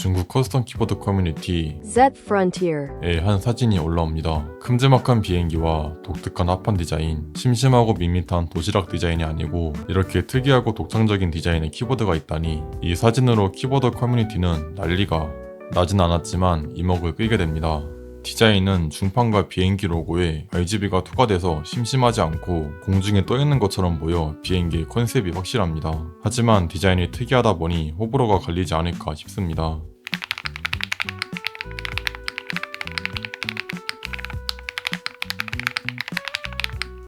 중국 커스텀 키보드 커뮤니티 Z Frontier. 의 한 사진이 올라옵니다. 큼지막한 비행기와 독특한 합판 디자인, 심심하고 밋밋한 도시락 디자인이 아니고 이렇게 특이하고 독창적인 디자인의 키보드가 있다니 이 사진으로 키보드 커뮤니티는 난리가 나진 않았지만 이목을 끌게 됩니다. 디자인은 중판과 비행기 로고에 RGB가 투과돼서 심심하지 않고 공중에 떠있는 것처럼 보여 비행기의 컨셉이 확실합니다. 하지만 디자인이 특이하다 보니 호불호가 갈리지 않을까 싶습니다.